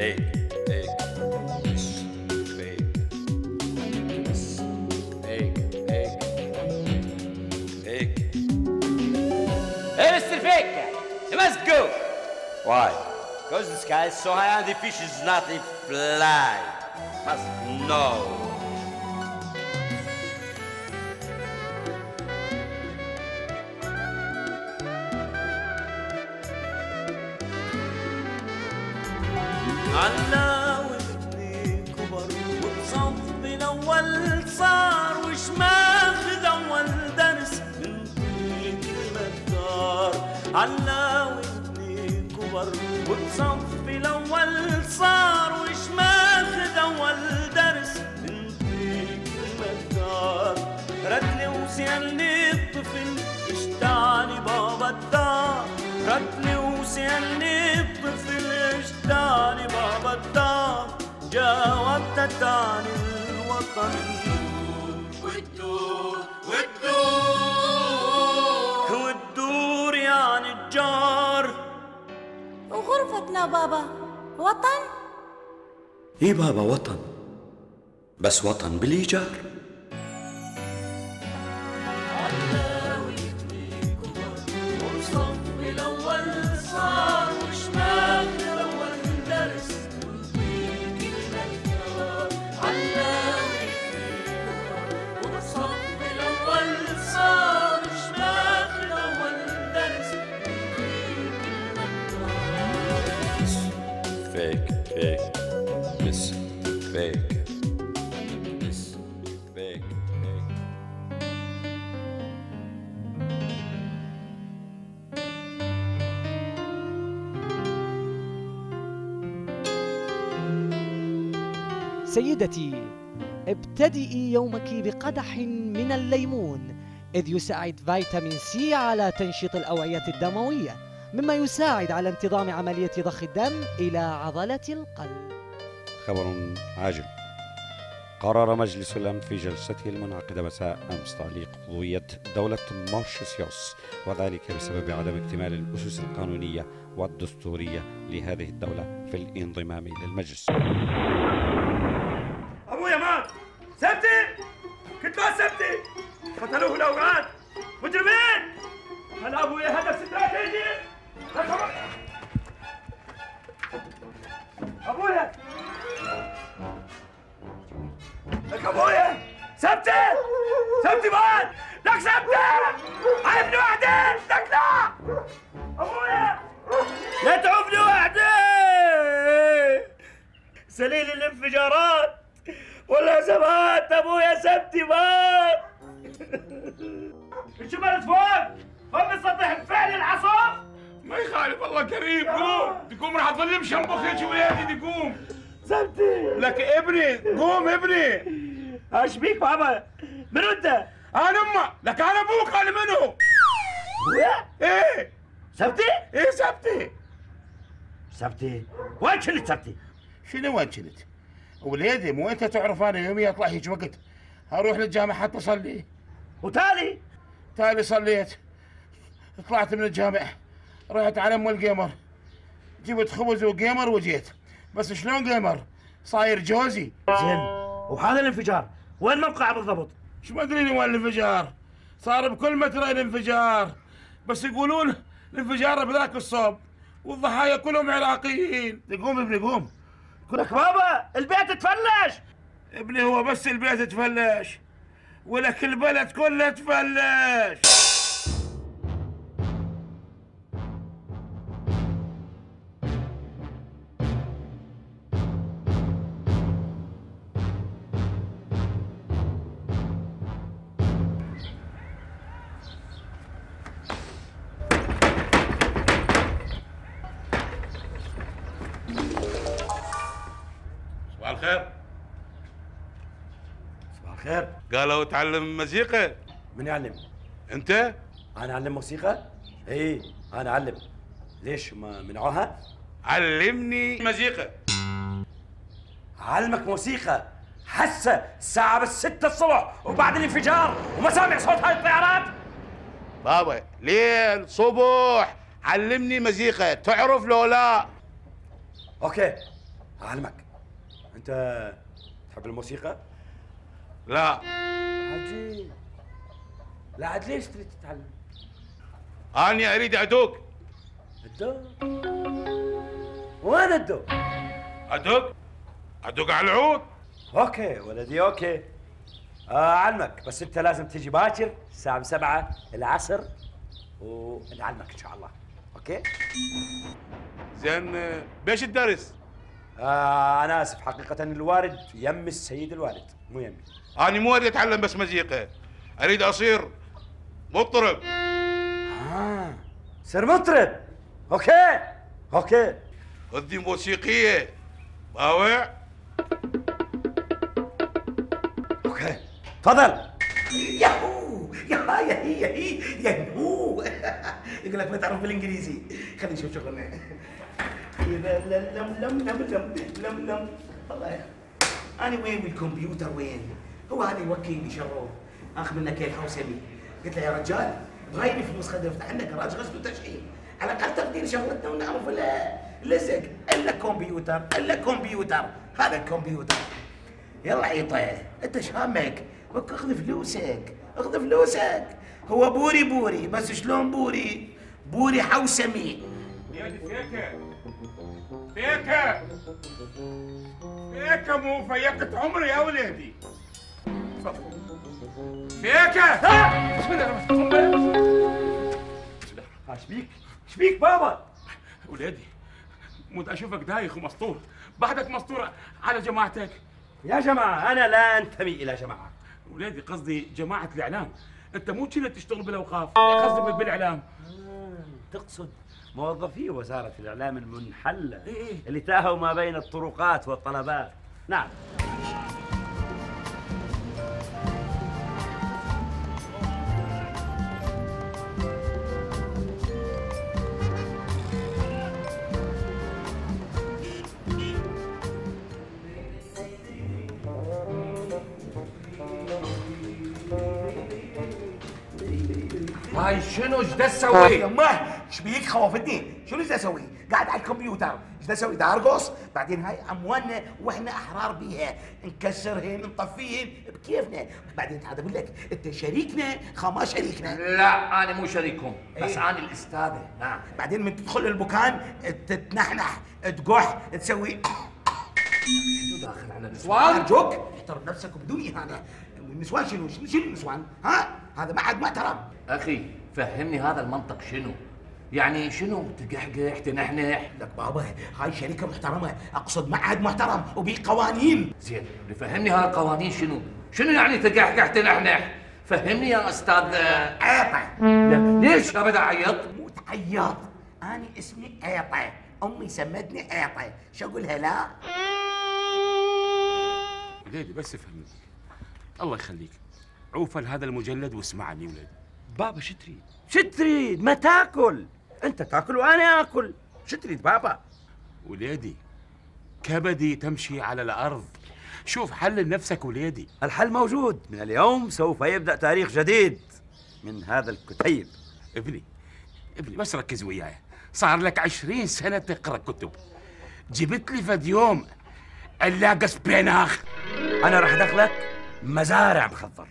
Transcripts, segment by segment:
فيك فيك فيك فيك فيك فيك. Hey, Mr. Fake, you must go. Why? Because the sky is so high and the fish is not in fly. Must know. عنا وابني كبر وبصف الأول صار وش ماخذ أول درس من طريق المدار. عنا وابني كبر وبصف الأول صار وش ماخذ أول درس من طريق المدار. ردلي وسألني الطفل اشتاني بابا الدار. ردلي وسألني الطفل اشتاني بابا الدار. جاوبت تاني الوطن والدور والدور والدور يعني الجار. وغرفتنا بابا وطن؟ ايه بابا وطن، بس وطن بالإيجار. فيك فيك بس فيك بس فيك فيك. سيدتي، ابتدئي يومك بقدح من الليمون، إذ يساعد فيتامين سي على تنشيط الأوعية الدموية، مما يساعد على انتظام عملية ضخ الدم إلى عضلة القلب. خبر عاجل. قرر مجلس الأمن في جلسته المنعقدة مساء أمس تعليق عضوية دولة موريشيوس، وذلك بسبب عدم اكتمال الأسس القانونية والدستورية لهذه الدولة في الانضمام للمجلس. أبويا مات. سبتي كنت مع سبتي قتلوه الأوغاد مجرمين. هلا أبويا هدف استراتيجي. أبويا لك أبويا سبتي سبتي مات. لك سبتي عيبني وحدي. لك لا أبويا لا تعوفني وحدي. سليل الانفجارات والأزمات. أبويا سبتي مات. الشمال فوق فوق السطح بفعل العصا. ما يخالف الله كريم. قوم راح تظل مشنبخ يا ولادي. قوم سبتي لك ابني. قوم ابني. ايش بيك بابا؟ منو انت؟ انا امه. لك انا ابوك. انا منو؟ ايه سبتي؟ ايه سبتي. سبتي وين كنت سبتي؟ شنو وين كنت؟ وليدي مو انت تعرف انا يومي اطلع هيك وقت اروح للجامع حتى اصلي. وتالي؟ تالي صليت طلعت من الجامع رحت على ام القمر جبت خبز وقمر وجيت. بس شلون قمر؟ صاير جوزي. زين وهذا الانفجار وين موقعه بالضبط؟ شو ما ادري وين الانفجار. صار بكل متر الانفجار، بس يقولون الانفجار بذاك الصوب والضحايا كلهم عراقيين. قوم ابني قوم. لك بابا البيت تفلش. ابني هو بس البيت تفلش ولك البلد كلها تفلش. صباح الخير. صباح الخير. قالوا تعلم مزيكا. من يعلم؟ انت؟ انا اعلم موسيقى؟ ايه انا اعلم. ليش ما منعوها؟ علمني مزيكا. علمك موسيقى حسه الساعة بس 6 الصبح وبعد الانفجار وما سامع صوت هاي الطيارات؟ بابا ليل صبح علمني مزيكا. تعرف لو لا؟ اوكي أعلمك. أنت تحب الموسيقى؟ لا. عجيب. لا عاد ليش تريد تتعلم؟ أنا أريد أدوق. الدوق؟ وين الدوق؟ أدوق على العود. اوكي ولدي اوكي. اعلمك، بس انت لازم تيجي باكر الساعة 7 العصر ونعلمك ان شاء الله. اوكي؟ زين بيش الدرس؟ انا اسف حقيقة الوالد يم السيد الوالد مو يمي. أنا مو أريد أتعلم بس مزيكا، أريد أصير مطرب. سر مطرب. اوكي اوكي. ودي موسيقية باوع. اوكي تفضل. ياهو ياهو يقول لك ما تعرف بالانجليزي. خلينا نشوف شغلنا. لم لم لم لم لم لم والله انا وين بالكمبيوتر وين؟ هو هذا يوكلني شروف اخذ منه كيل حوسمي. قلت له يا رجال بغايني فلوس خلينا نفتح لنا جراج غسل وتشحيم على الاقل تقدير شغلتنا ونعرف لزق الا كمبيوتر الا كمبيوتر. هذا الكمبيوتر يلا عيطه انت ايش هامك؟ اخذ فلوسك اخذ فلوسك. هو بوري بس شلون بوري حوسمي. يا فيكة مو فيكة عمري يا ولدي. فيكة. بسم الله الرحمن الرحيم. ايش بيك بابا؟ ولادي مود اشوفك دايخ ومسطور، بعدك مسطور على جماعتك. يا جماعة أنا لا أنتمي إلى جماعة. ولادي قصدي جماعة الإعلام، أنت مو كذا تشتغل بالأوقاف، قصدي بالإعلام. تقصد موظفي وزارة الإعلام المنحلة إيه. اللي تاهوا ما بين الطرقات والطلبات. نعم. هاي شنو ايش دا تسوي؟ يمه ايش بيك خوفتني؟ شنو ايش اسوي؟ قاعد على الكمبيوتر، ايش اسوي؟ دا ارقص؟ بعدين هاي اموالنا واحنا احرار بيها، نكسرهن نطفيهن بكيفنا، بعدين تعال اقول لك انت شريكنا ما شريكنا. لا انا مو شريككم، بس انا الاستاذه. نعم. بعدين من تدخل المكان تتنحنح تقح تسوي شنو داخل على نسوان؟ ارجوك احترم نفسك وبدون اهانه. النسوان شنو النسوان؟ ها؟ هذا ما حد محترم. اخي فهمني هذا المنطق شنو؟ يعني شنو تقحقح تنحنح؟ لك بابا هاي شركه محترمه، اقصد معهد محترم وبيه قوانين. زين فهمني هاي القوانين شنو؟ شنو يعني تقحقح تنحنح؟ فهمني يا استاذ. عيطه. ليش ابدا عيط؟ مو تعيط، انا اسمي عيطه، امي سمتني عيطه، شو اقولها لا؟ ولادي بس افهمني، الله يخليك، عوفل هذا المجلد واسمعني ولادي. بابا شو تريد؟ شو تريد؟ ما تاكل، انت تاكل وانا اكل، شو تريد بابا؟ ولادي كبدي تمشي على الارض، شوف حل لنفسك ولادي. الحل موجود، من اليوم سوف يبدأ تاريخ جديد من هذا الكتيب. ابني بس ركز وياي، صار لك 20 سنة تقرأ كتب، جبت لي فد يوم اللاقص بيناخ. أنا راح أدخلك مزارع مخضر،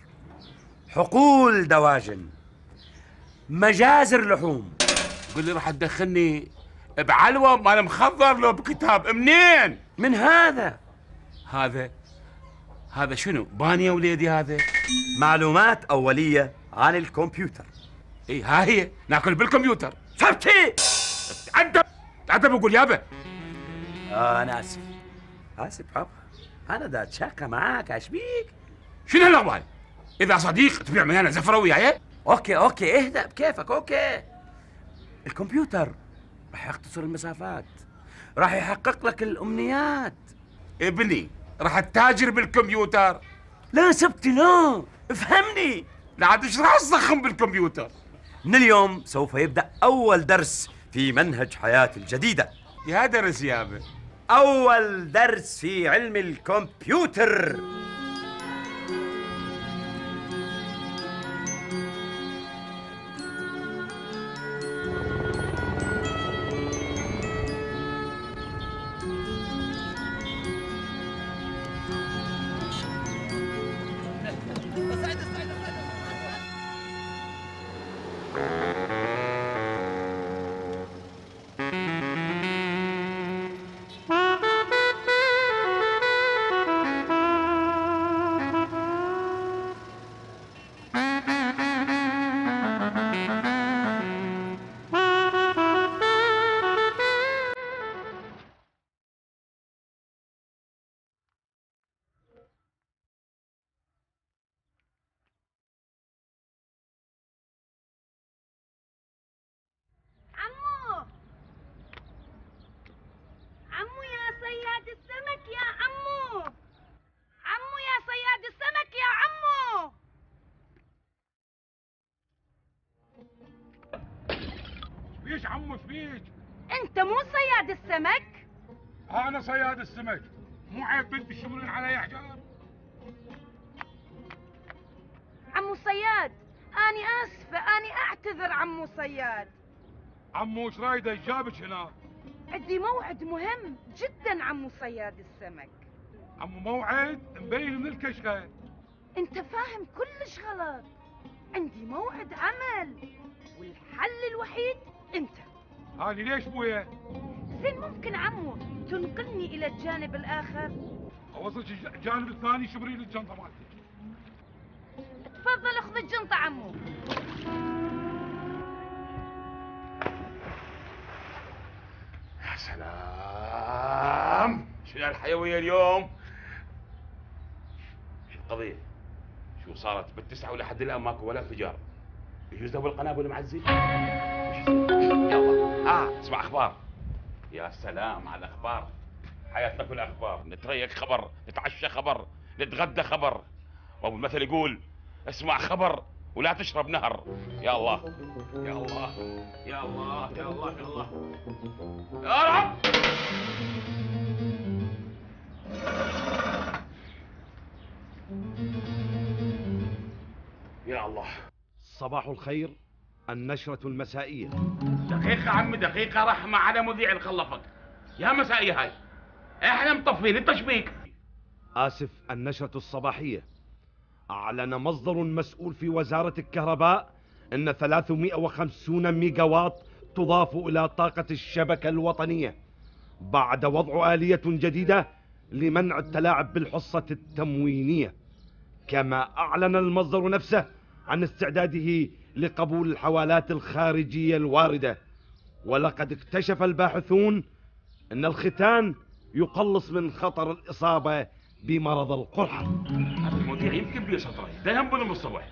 حقول دواجن، مجازر لحوم. قل لي راح تدخلني بعلوة مال مخضر لو بكتاب منين؟ من هذا هذا شنو؟ باني يا وليدي هذا؟ معلومات أولية عن الكمبيوتر. اي ها هي ناكل بالكمبيوتر. شفتي؟ تعدب وقول يابا. أنا آسف بابا، أنا دا أتشاكى معاك، إيش بيك؟ شنو هالأخبار؟ إذا صديق تبيع ميانا زفرة وياي؟ أوكي اهدأ بكيفك. أوكي الكمبيوتر راح يختصر المسافات، راح يحقق لك الأمنيات. ابني راح التاجر بالكمبيوتر. لا سبتي لا، افهمني. لا عاد ايش راح تضخم بالكمبيوتر؟ من اليوم سوف يبدأ أول درس في منهج حياتي الجديدة. يا درس يابا، أول درس في علم الكمبيوتر. عمو فيك؟ انت مو صياد السمك؟ انا صياد السمك، مو عيب بنت تشمرين علي حجاب؟ عمو صياد، اني اسفه، اني اعتذر عمو صياد. عمو ايش رايده جابك هنا؟ عندي موعد مهم جدا عمو صياد السمك. عمو موعد مبين من الكشخه. انت فاهم كلش غلط، عندي موعد عمل والحل الوحيد انت. هاني ليش بويا؟ زين ممكن عمو تنقلني الى الجانب الاخر؟ اوصلك الجانب الثاني، شبري لي الجنطه مالتك. تفضل اخذ الجنطه عمو. يا سلام، شنو الحيوية اليوم؟ شو القضية؟ شو صارت بالتسعة ولحد الآن ماكو ولا انفجار؟ يجوز ابو القنابل معزل؟ يلا اسمع اخبار. يا سلام على الاخبار، حياتنا كلها اخبار، نتريق خبر، نتعشى خبر، نتغدى خبر، وابو المثل يقول اسمع خبر ولا تشرب نهر. يا الله يا الله يا الله يا الله يا الله يا رب. يا الله. صباح الخير، النشرة المسائية. دقيقة عمي دقيقة، رحمة على مذيع اللي خلفك. يا مسائية هاي، احنا مطفين، انت ايش بيك؟ آسف، النشرة الصباحية. أعلن مصدر مسؤول في وزارة الكهرباء أن 350 ميجا واط تضاف إلى طاقة الشبكة الوطنية بعد وضع آلية جديدة لمنع التلاعب بالحصة التموينية. كما أعلن المصدر نفسه عن استعداده لقبول الحوالات الخارجية الواردة. ولقد اكتشف الباحثون أن الختان يقلص من خطر الإصابة بمرض القرحة. هذا المذيع يمكن بيسطري، ده ينبل من الصبح.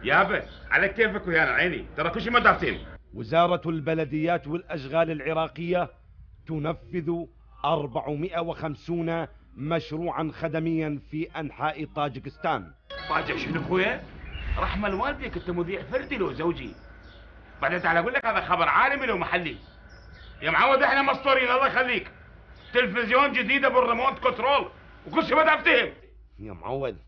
يابا على كيفك ويانا عيني، ترى كل شيء ما دافتين. وزارة البلديات والأشغال العراقية تنفذ 450 مشروعا خدميا في أنحاء طاجكستان. طاجك شنو اخويا؟ رحمة لوالديك، انت مذيع فردي لو زوجي. بعدين تعال اقول لك هذا خبر عالمي لو محلي. يا معود احنا مسطورين الله يخليك. تلفزيون جديد ابو الريموت كنترول وكل شيء ما دافتهم. يا معود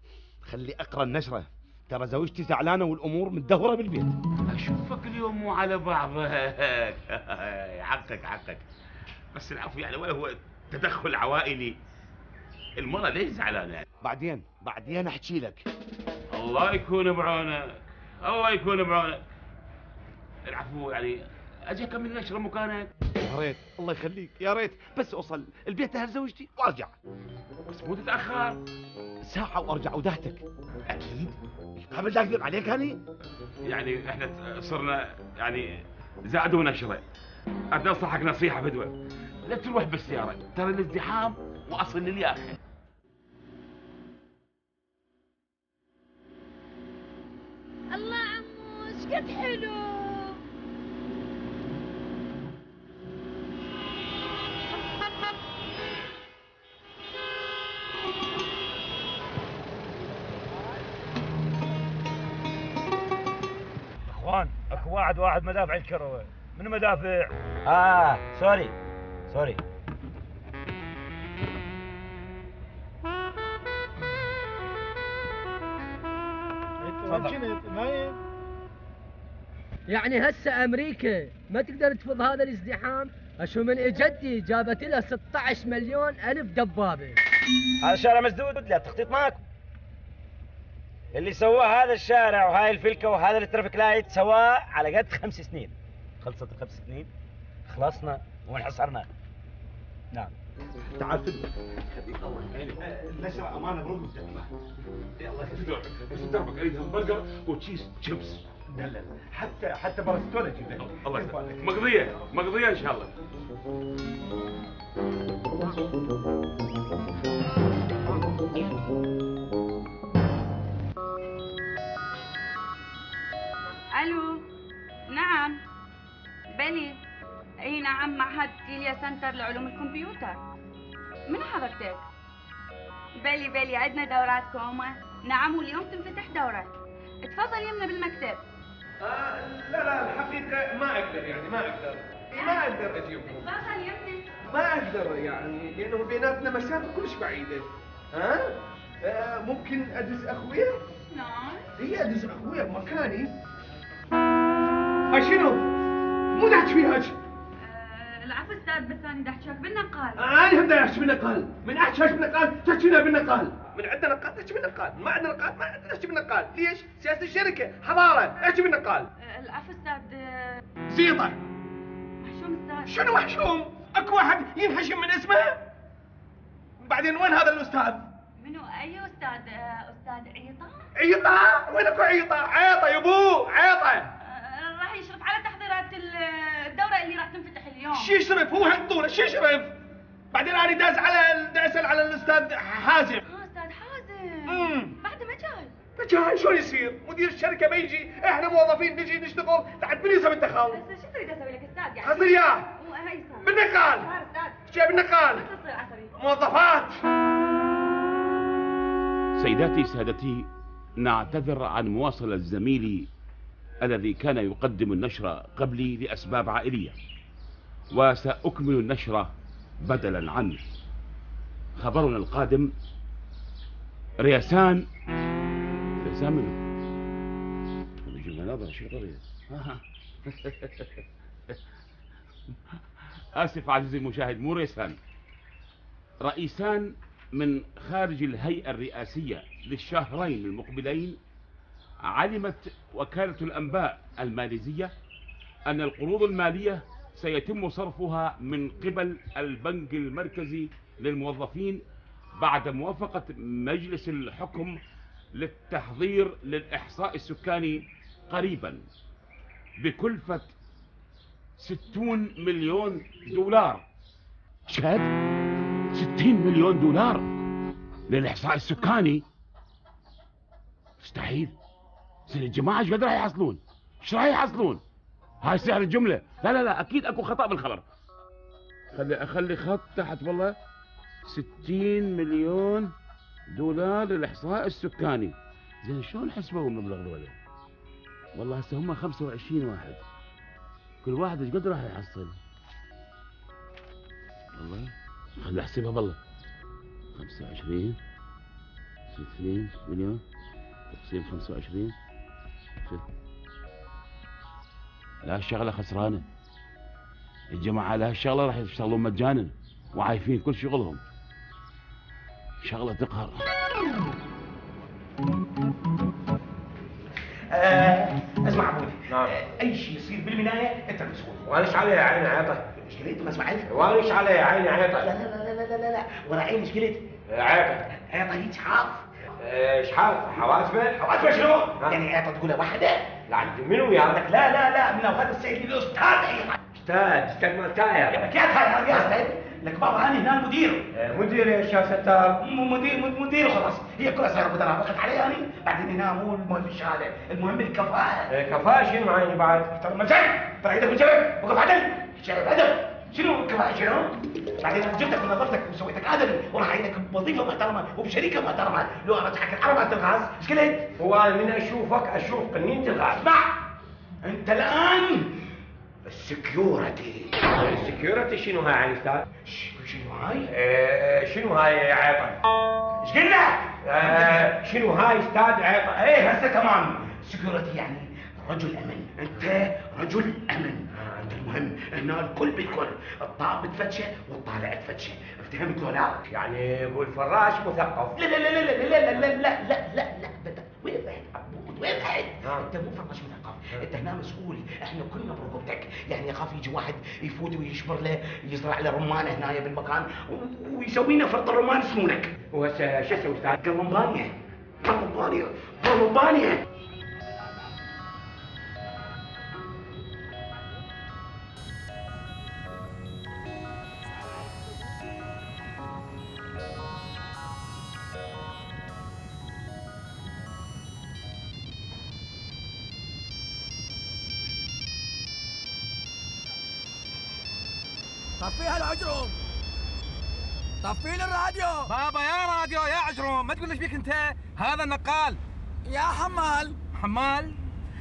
خلي اقرا النشرة، ترى زوجتي زعلانة والامور متدهورة بالبيت. اشوفك اليوم مو على بعضك. حقك بس العفو يعني، ولا هو تدخل عوائلي. المرة ليش زعلانة؟ بعدين احكي لك. الله يكون بعونك، الله يكون بعونك. العفو يعني، اجي اكمل النشرة مكانك. يا ريت الله يخليك، يا ريت بس اوصل البيت اهل زوجتي وارجع. بس مو تتاخر. ساعة وارجع ودهتك. اكيد. قبل لا اكذب عليك هاني. يعني احنا صرنا يعني زادوا نشرة. اريد انصحك نصيحة بدوة، لا تروح بالسيارة، ترى الازدحام واصل للياخي. الله عمو ايش قد حلو. اخوان اكو واحد مدافع الكروه. من مدافع؟ سوري يعني هسه امريكا ما تقدر تفض هذا الازدحام؟ اشو من اجدي جابت لها 16 مليون الف دبابه. هذا شارع مسدود، لا تخطيط ماكو. اللي سواه هذا الشارع وهاي الفلكه وهذا الترافيك لايت سواه على قد 5 سنين. خلصت ال5 سنين، خلصنا وانحصرنا. نعم. تعال خليك الله النشرة امانة برقبتك. الله يخليك. ايش دربك؟ اريد همبرجر وتشيز شيبس. لا حتى برستوله جيب. الله يخليك. مقضية ان شاء الله. الو. نعم بلي. اي نعم، معهد كيليا سنتر لعلوم الكمبيوتر. من حضرتك؟ بلي عندنا دورات كوما. نعم واليوم تنفتح دورة. اتفضل يمنا بالمكتب. لا الحقيقة ما اقدر ما اقدر اجيبهم. ما اقدر يعني لانه بيناتنا مسافه كلش بعيده. ها؟ ممكن ادز اخويا؟ نعم. هي ادز اخويا بمكاني. شنو؟ مو تحكي فيها هيك. العفو استاذ بس انا بدي احكيك بالنقال. انا هم بدي احكي بالنقال، من احكي بالنقال تحكي لنا بالنقال، من عندنا نقال تحكي بالنقال، ما عندنا نقال ما عندنا تحكي بالنقال، ليش؟ سياسة الشركة، حضارة، احكي بالنقال. العفو استاذ. زيطة. محشوم استاذ. شنو محشوم؟ اكو واحد ينحشم من اسمه؟ بعدين وين هذا الاستاذ؟ منو اي استاذ؟ استاذ عيطة؟ عيطة؟ وين اكو عيطة؟ عيطة يا ابو، عيطة. راح يشرف على تحضيرات الدورة اللي راح تنفتح اليوم. شو يشرف؟ هو هالطولة شو يشرف؟ بعدين انا دا اسال على الاستاذ حازم. استاذ حازم. بعد ما جاي. ما جاي شلون يصير؟ مدير الشركة ما يجي، احنا موظفين نجي نشتغل، تحت من يسوي الدخل؟ بس شو تريد اسوي لك استاذ يعني؟ حصل اياه. بالنقال. شو بالنقال؟ ما تصير عصبي. موظفات. سيداتي سادتي، نعتذر عن مواصلة زميلي الذي كان يقدم النشرة قبلي لأسباب عائلية، وسأكمل النشرة بدلا عنه. خبرنا القادم: رياسان منه؟ آسف عزيزي المشاهد، مو رياسان، رئيسان من خارج الهيئة الرئاسية للشهرين المقبلين. علمت وكالة الأنباء الماليزية أن القروض المالية سيتم صرفها من قبل البنك المركزي للموظفين بعد موافقة مجلس الحكم للتحضير للإحصاء السكاني قريبا بكلفة 60 مليون دولار. شهد 60 مليون دولار للإحصاء السكاني؟ مستحيل. الجماعة ايش قد راح يحصلون؟ ايش راح يحصلون؟ هاي سعر الجملة. لا اكيد اكو خطأ بالخبر. اخلي خط تحت والله 60 مليون دولار للإحصاء السكاني. زين شلون حسبوا المبلغ ذولا؟ والله هسه هم 25 واحد، كل واحد ايش قد راح يحصل؟ والله خلي احسبها بالله. 25 60 مليون تقسيم 25. لا الشغلة خسرانة. الجماعة لا الشغلة راح يشتغلون مجانا وعايفين كل شغلهم. شغلة تقهر. اسمع ابوي. نعم. اي شيء يصير بالبنايه انت المسؤول. وانش عليه يا عيني عيطه؟ ايش قلت ما سمعت؟ وانش عليه يا عيني عيطه؟ لا لا لا لا لا لا ورا عيني ايش قلت؟ عيطه. عيطه هيك حاف. شحاف؟ حواسبه؟ حواسبه شنو؟ يعني عيطه تقولها واحده؟ لعند منو يا؟ لا من اوقات السيد الاستاذ عيطه. استاذ مال تاير. كيف هاي يا استاذ؟ لك بابا هاني هنا المدير. مدير يا شيخ ستار؟ مدير خلاص، هي كلها صايره مدراء اخذت علي هاني، بعدين هنا مو المهم الشهاده، المهم الكفاءه. كفاءه شنو عيني بعد؟ ترى مزاج، ترى ايدك من شبك، وقف عدل، شايف عدل، شنو الكفاءه شنو؟ بعدين انا جبتك من نظرتك وسويتك عدل وراح اعينك بوظيفه محترمه وبشركه محترمه، لو انا اتحكى عربة الغاز، ايش قلت؟ هو انا من اشوفك اشوف قنينه الغاز. اسمع، انت الان السكيورتي. السكيورتي شنو هاي عين استاذ؟ شنو هاي؟ شنو هاي عيطه؟ ايش قلنا؟ شنو هاي استاذ عيطه؟ ايه هسه تمام، سكيورتي يعني رجل امن، انت رجل امن، انت المهم هنا الكل بالكل، الطاق بتفتشه والطالع تفتشه، افتهمت ولا لا؟ يعني ابو الفراش مثقف. لا لا لا لا لا لا لا لا لا لا لا وين بعد عبود وين بعد؟ انت مو فرش مثقف، انت هنا مسؤول، احنا كلنا برقبتك، يعني يخاف يجي واحد يفوت ويشبر له يزرع له رمانه هنا بالمكان ويسوي لنا فرط الرمان سمونك. وهسه شو اسوي استاذ؟ قلمبانيه قلمبانيه قلمبانيه. طفيها العجروم، طفي لي الراديو. بابا يا راديو يا عجروم، ما تقول ايش بيك انت؟ هذا النقال يا حمال.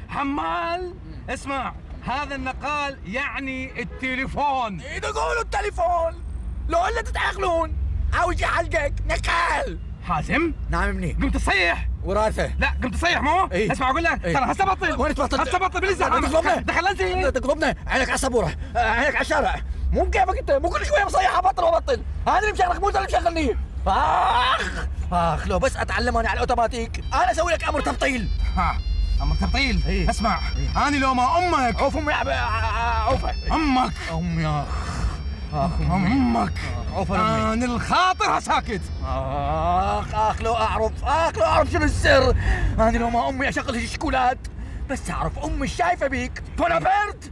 حمال؟ اسمع، هذا النقال يعني التليفون. اذا قولوا التليفون لو الا تتعقلون عاوز حلقك نقال. حازم؟ نعم ابني. قمت تصيح وراثه. لا قمت تصيح مو؟ إيه؟ اسمع اقول لك إيه؟ ترى هسه بطل. وين تبطل؟ هسه بطل بالازدحام. تقلبنا دخلني تقلبنا عينك على السبوره، عينك على الشارع، مو بكيفك انت، مو كل شويه مصيح ابطل وابطل، هذا اللي مشغلك مو انت اللي مشغلني. اخ لو بس اتعلم انا على الاوتوماتيك انا اسوي لك امر تبطيل. امر تبطيل؟ إيه؟ اسمع انا لو ما امك عوف امي عوفه امك امي امك عوف انا الخاطر ساكت. اخ لو اعرف شنو السر. انا لو ما امي اشغل الشيكولات بس اعرف امي شايفه بيك بونابرت.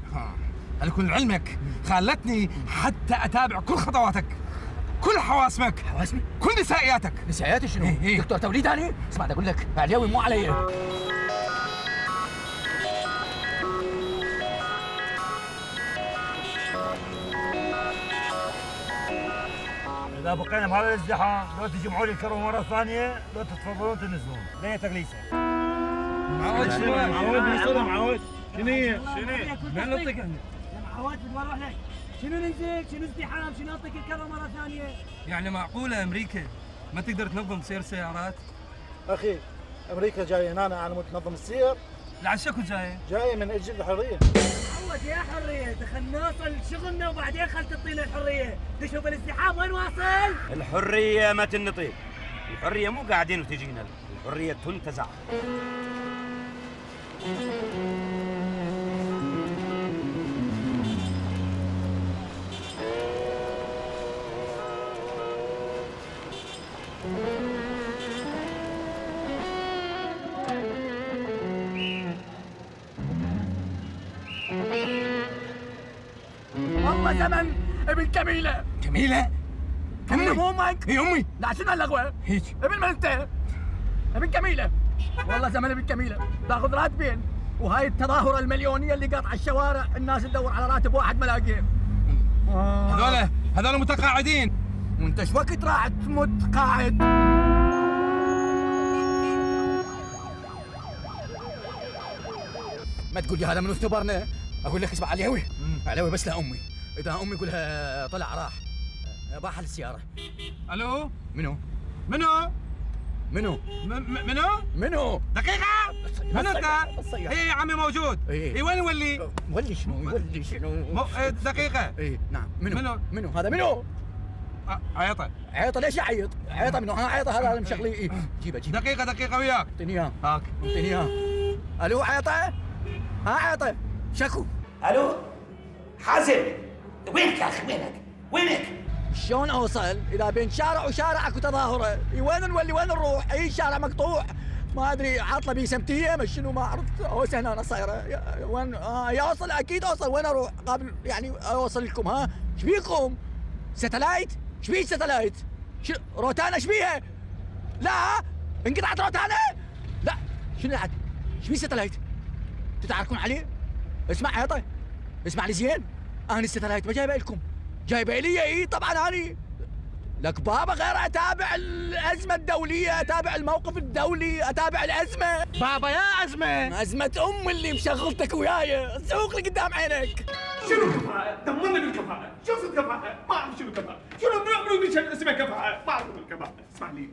على كل علمك خلتني حتى اتابع كل خطواتك، كل حواسمك، حواسمي؟ كل نسائياتك. نسائياتي شنو؟ إيه؟ دكتور توليد انا؟ اسمع اقول لك عليوي مو علي. إذا بقينا بهذا الازدحام لو تجمعوا لي الكرة مرة ثانية لو تتفضلون تنزلون، لين تغليسة. معود شنو؟ معود بيصير معود. شنو هي؟ من نطق معود بدور اروح لك. شنو ننزل؟ شنو ازدحام؟ شنو اعطيك الكرة مرة ثانية؟ يعني معقولة أمريكا ما تقدر تنظم سير سيارات؟ أخي أمريكا جاية هنا على مود تنظم السير. لعل شكو جاية؟ جاية من أجل الحرية. عود يا حرية، خلنا نوصل شغلنا وبعدين خل تعطينا الحرية، تشوف الازدحام وين واصل؟ الحرية ما تنطيب، الحرية مو قاعدين وتجينا، الحرية تنتزع. والله زمن ابن كميلة. كميلة؟ كميلة مو امك؟ هي امي. لا شنو هاللغوة؟ هيك ابن من انت؟ ابن كميلة. والله زمن ابن كميلة تاخذ راتبين وهاي التظاهرة المليونية اللي قاطعة الشوارع الناس تدور على راتب واحد ما لاقيه. هذول متقاعدين. وانت ايش وقت راح تمت قاعد؟ ما تقول لي هذا من اختبارنا. اقول لك اسمع عليوي بس لامي، اذا امي قولها طلع راح باح السياره. الو منو؟ منو؟ منو؟ منو؟ دقيقة منو انت؟ اي يا عمي موجود. اي وين يولي؟ ولي شنو؟ دقيقة. اي نعم منو؟ هذا منو؟ عيطة ليش يعيط؟ عيطة منو؟ عيطة هذا اللي مشغليه. ايه جيبه دقيقة وياك. اعطيني اياه هاك اعطيني اياه. الو عيطة؟ عيطة شكو؟ الو حازم وينك يا اخي وينك؟ شلون اوصل؟ اذا بين شارع وشارع اكو تظاهره، وين نولي وين نروح؟ اي شارع مقطوع ما ادري عاطله بي سمتيه ما شنو ما عرفت هوسه هنا صايره وين اوصل اكيد اوصل وين اروح؟ قابل يعني اوصل لكم ها؟ ايش بيكم؟ ستلايت؟ ايش بيه ستلايت؟ روتانا ايش بيها؟ لا انقطعت روتانا؟ لا شنو عاد؟ ايش بيه ستلايت؟ تتعاركون عليه؟ اسمع عيطه اسمعني زين، انا الستلايت ما جايبه لكم، جايبه لي اي طبعا اني لك بابا غير اتابع الازمه الدوليه، اتابع الموقف الدولي، اتابع الازمه. بابا يا ازمه ازمه اللي مشغلتك وياي تسوق لي قدام عينك. شنو الكفاءة؟ دمرنا بالكفاءة، شو الكفاءة؟ ما اعرف شنو الكفاءة، منو اسمها كفاءة؟ ما اعرف الكفاءة، اسمع لي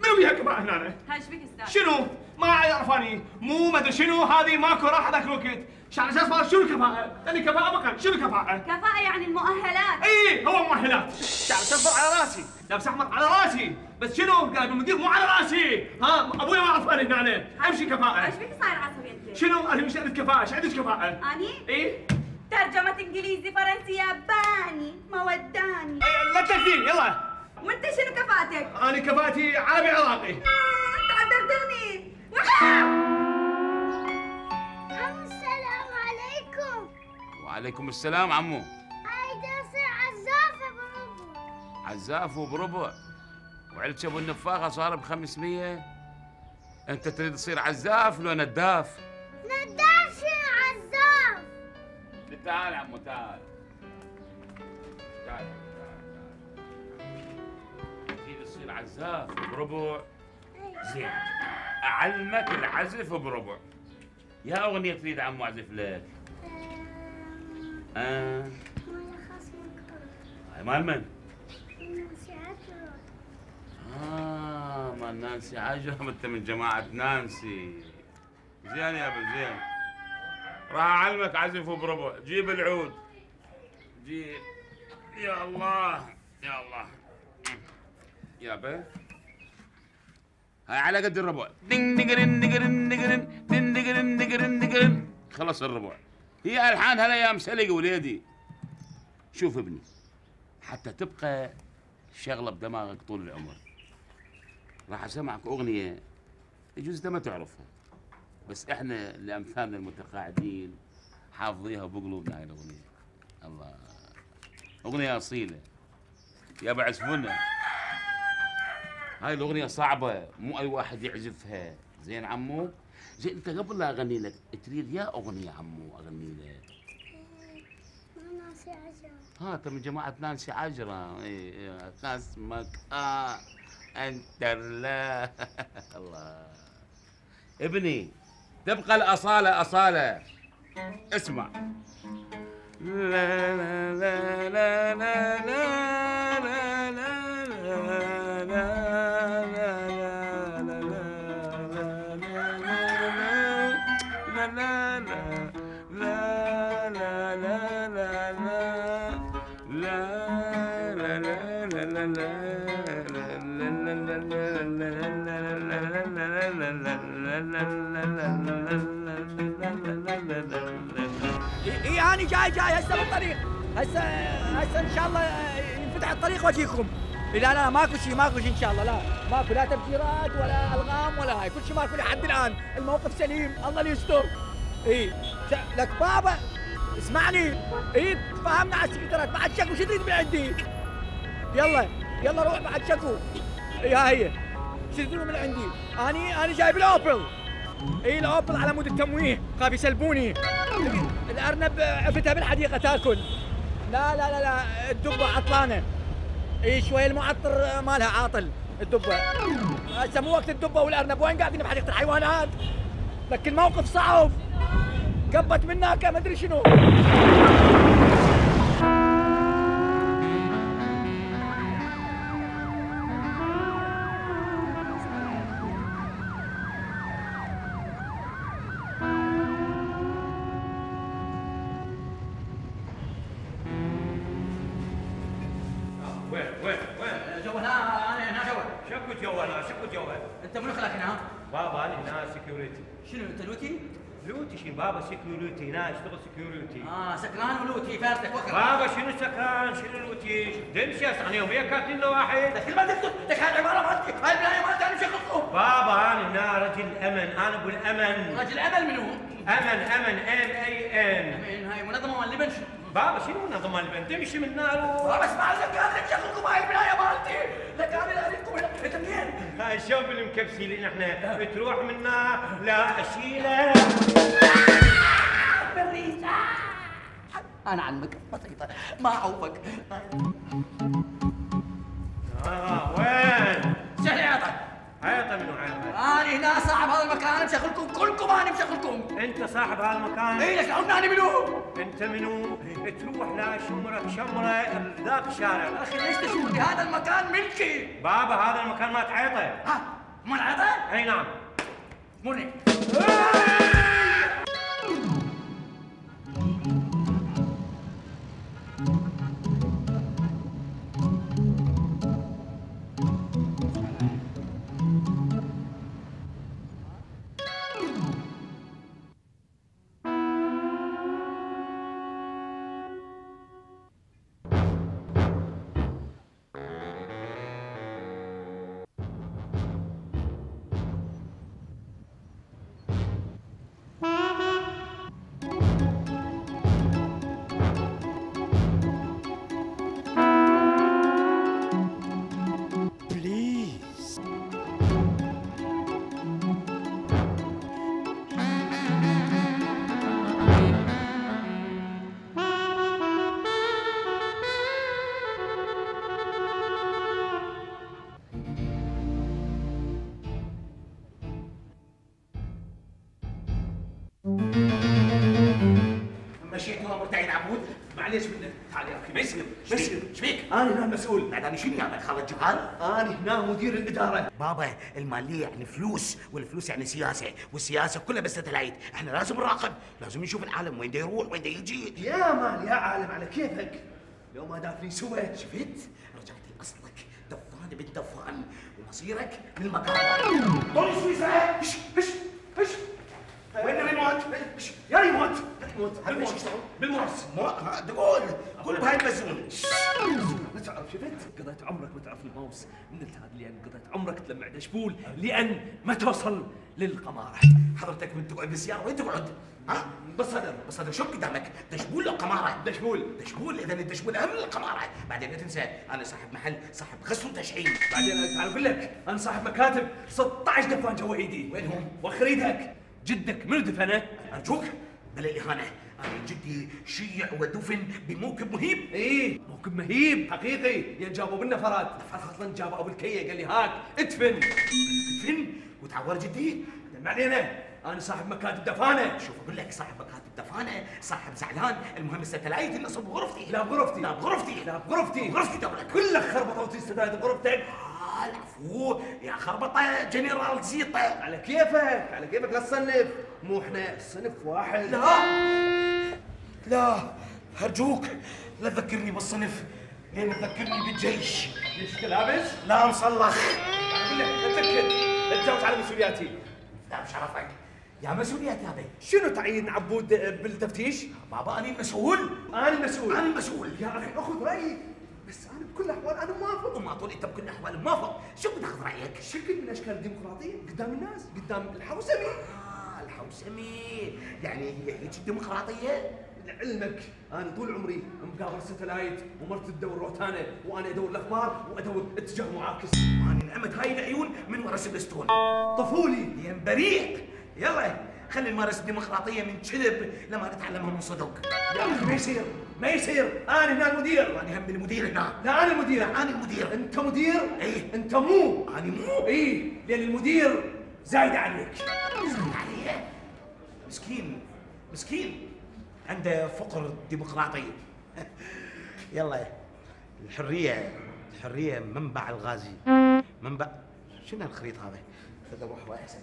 منو بيها كفاءة هنا؟ هاي ايش بك استاذ؟ شنو؟ ما اعرف اني، مو ما ادري شنو هذه ماكو راح ذاك الوقت، على اساس ما شنو الكفاءة؟ لاني كفاءة بقى، شنو الكفاءة؟ كفاءة يعني المؤهلات. اي هو مؤهلات، على اساس على راسي، لابس احمر على راسي، بس شنو؟ قال المدير مو على راسي، ها ابوي ما اعرف انا هنا، امشي كفاءة. ايش بك صاير عصبي انت؟ شنو؟ انا مش عندك كفاءة، ايش عندك كفاءة؟ اني؟ اي؟ ترجمة انجليزي فرنسي ياباني ما وداني. لا تكذبين يلا. وانت شنو كفاءتك؟ انا كفاءتي عربي عراقي. انت عدلتني. عمو السلام عليكم. وعليكم السلام عمو. هيدا صير عزافة بربع. عزاف وبربع وعلت ابو النفاخه صار ب500. انت تريد تصير عزاف ولا نداف؟ نداف شنو عزاف؟ تعال عمو تعال. تريد تصير عزاف بربع؟ زين اعلمك العزف بربع. يا اغنيه تريد عمو اعزف لك؟ مال خصمك مال من؟ نانسي عجرم. مال نانسي عجرم. انت من جماعة نانسي. زين يا ابو زين. راح اعلمك عزف بربع. جيب العود. جيب. يا الله يا الله. يا بي هاي على قد الربع. دين دقرن دقرن دقرن دين دقرن دقرن دقرن. خلص الربع. هي الحان هالايام سلق وليدي. شوف ابني، حتى تبقى شغله بدماغك طول العمر، راح اسمعك اغنيه يجوز انت ما تعرفها، بس احنا اللي امثالنا المتقاعدين حافظيها بقلوبنا هاي الاغنيه. الله، اغنيه اصيله يا ابو عزفونا. هاي الاغنيه صعبه، مو اي واحد يعزفها. زين عمو؟ زين انت قبل لا اغني لك تريد يا اغنيه عمو اغني لك؟ نانسي عجرم. انت من جماعه نانسي عجرم. اي خصمك انت لا. الله ابني، تبقى الاصاله اصاله. اسمع. لا لا لا لا لا لا لا لا انا جاي هسه بالطريق. هسه ان شاء الله ينفتح الطريق واجيكم. لا لا ماكو شيء ان شاء الله. لا ماكو لا تفجيرات ولا الغام ولا هاي، كل شيء ماكو لحد الان. الموقف سليم، الله اللي يستر. لك بابا اسمعني. تفاهمنا على السكرتيرات. بعد شكو شو تريد من عندي؟ يلا روح بعد شكو. هي شو تريد من عندي؟ انا جايب الاوبل. الاوبل على مود التمويه، خاف يسلبوني. الارنب عفتها بالحديقه تاكل. لا الدبه عطلانه. شوي المعطر مالها عاطل الدبه. هسه مو وقت الدبه والارنب، وين قاعدين بحديقه الحيوانات؟ لكن الموقف صعب، قبت منك ما ادري شنو. وين؟ جوا انا هنا جوا. شكو جوا؟ انت منو خلاك هنا؟ بابا انا هنا سكيورتي. شنو انت لوتي؟ لوتي شي بابا سكيورتي، هنا اشتغل سكيورتي. سكران ولوتي فارتك وكر. بابا شنو سكران شنو لوتي؟ دمشي انا يوميا كاتلنا واحد. لكن ما تكتب، لك هاي العباره مالتي، هاي البنايه مالتي انا شغلكم. بابا انا هنا رجل امن، انا ابو الامن. رجل امل منو؟ امن MAN. امين هاي منظمه مال لبن. بابا شنو منظمه لبن؟ تمشي من نار بابا اسمع لك انا شغلكم هاي البنايه مالتي، لك انا اريدكم هنا. انت منين؟ هاي الشوب المكبسين احنا، تروح منا لا اشيله. بالريسه انا علمك بسيطه ما اعوفك. وين؟ سهل عيطك. عيطه منو عيطه؟ انا هنا صاحب هذا المكان، مشغلكم كلكم، انا مشغلكم. انت صاحب هذا المكان؟ لك عمنا انا منو؟ انت منو؟ تروح لا شمرك شمره ذاك الشارع. اخي ليش تشوفني؟ هذا المكان ملكي. بابا هذا المكان مال عيطه. مال عيطه؟ اي نعم. مني. مأمور تعيين عبود؟ معليش منك، تعال يا اخي ما يصير ما يصير. ايش فيك؟ انا هنا المسؤول. بعد انا شنو يعني خالد جبال؟ انا هنا مدير الاداره. بابا الماليه يعني فلوس، والفلوس يعني سياسه، والسياسه كلها بس تلاعيد، احنا لازم نراقب، لازم نشوف العالم وين دا يروح وين دا يجي. يا مان يا عالم على كيفك. لو ما دافني سوى شفت؟ رجعت لاصلك، دفان بنت دفان، ومصيرك للمقابر. طول سويسرا. هش هش هش. وين الريموت؟ يا ريموت. بالموت بالموس. قول بهاي المزون. ما تعرف شفت؟ قضيت عمرك ما تعرف الماوس من هذا، لان قضيت عمرك تلمع دشبول لان ما توصل للقماره. حضرتك من تقعد بالسياره وين تقعد؟ ها؟ بس هذا شو قدامك؟ دشبول ولا قماره؟ دشبول، اذا الدشبول اهم من القماره، بعدين لا تنسى انا صاحب محل، صاحب غسل وتشحيم. بعدين تعال اقول لك انا صاحب مكاتب 16 دفان جوا ايدي. وينهم؟ وخر ايدك. جدك منو دفنه؟ ارجوك بلا الاهانه، انا جدي شيع ودفن بموكب مهيب. ايه موكب مهيب حقيقي، يا جابوا بالنفرات، اصلا جاب ابو الكيه قال لي هاك ادفن. ادفن وتعور جدي؟ ما علينا، انا صاحب مكاتب دفانه. شوف اقول لك صاحب مكاتب دفانه، صاحب زعلان، المهم الستلايت النصب بغرفتي. لا بغرفتي. لا بغرفتي. لا بغرفتي. بغرفتي دولك. كلك خربطه وتستدايد بغرفتك. العفو يا خربطه جنرال زيطه. على كيفك على كيفك، لا تصنف، مو احنا صنف واحد. لا ارجوك لا تذكرني بالصنف، لين تذكرني بالجيش. ليش لابس؟ لا مصلخ. اقول لك اتاكد لا تجاوز على مسؤولياتي. لا بشرفك يا مسؤولياتي هذا. شنو تعيين عبود بالتفتيش؟ بابا انا المسؤول. انا المسؤول. يا اخي اخذ رايي، بس انا بكل الاحوال انا موافق. وما طول انت بكل الاحوال موافق، شو بتاخذ رايك؟ شكل من اشكال الديمقراطيه قدام الناس، قدام الحوسمي. الحوسمي يعني هي هيك الديمقراطيه؟ لعلمك انا طول عمري مقابل ستلايت ومرت تدور روتانا، وانا ادور الاخبار وادور اتجاه معاكس. انا انعمت هاي العيون من ورا سبستون. طفولي يا بريء. يلا خلي نمارس الديمقراطيه من كذب لما نتعلمها من صدق. يا اخي ما يصير، انا هنا المدير. وانا هم المدير هنا. لا انا المدير. انا المدير. انت مدير؟ ايه. انت مو. انا مو. ايه لان المدير زايد عليك. زايد عليه؟ مسكين عنده فقر ديمقراطي. يلا الحريه منبع الغازي، منبع. شنو الخريط هذا؟ هذا روح واحسن.